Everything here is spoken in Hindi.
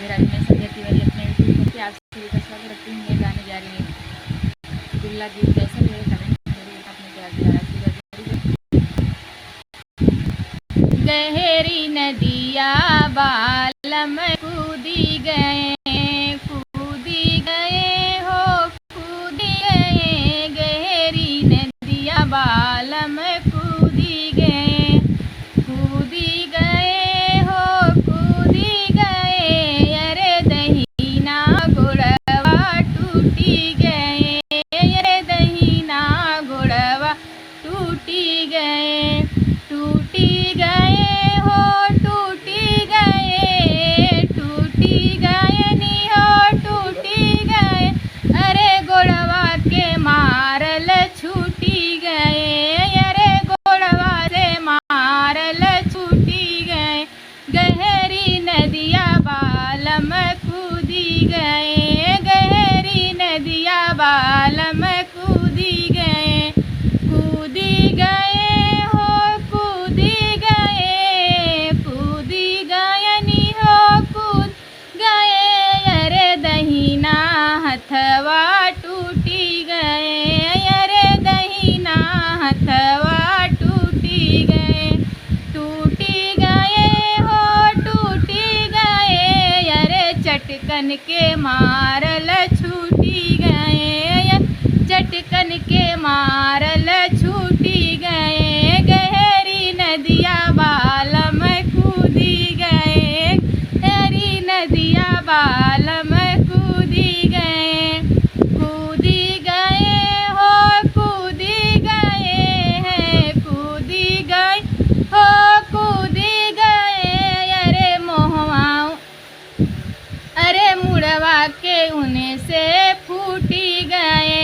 राधे राधे। मैं संध्या तिवारी अपने यूट्यूब पर आप सभी का स्वागत करती हूँ। मैं गाने जा रही हूँ दुल्ला गीत। कैसा लगेगा कमेंट अपने प्यार द्वारा। गहरी नदिया बालम कूदी गए हो कूदी गए, गहरी नदिया बालम कूदी गए हो कूदी गए। अरे दहीना गुड़वा टूटी गए, अरे दहीना गुड़वा टूटी गए हो टूटी गए नी हो टूटी गए। अरे गोड़वा के मारल छूटी गए, अरे गोड़वा से मारल छूटी गए। गहरी नदिया बालम कूदी गए, गहरी नदिया बालम कूदी गए हो कूदी गए नी हो कूद गए। अरे दहीना हथवा टूटी गए, अरे दहीना हथवा टूटी गए हो टूटी गए। अरे चटकन के मारल छूटी गए, चटकन के मारल छूटी गए। गहरी नदिया बालम कूदी गए, गहरी नदिया बालम कूदी गए हो कूदी गए हो कूदी गए। अरे मोहवाओं अरे मुड़वा के उने से फूटी गए,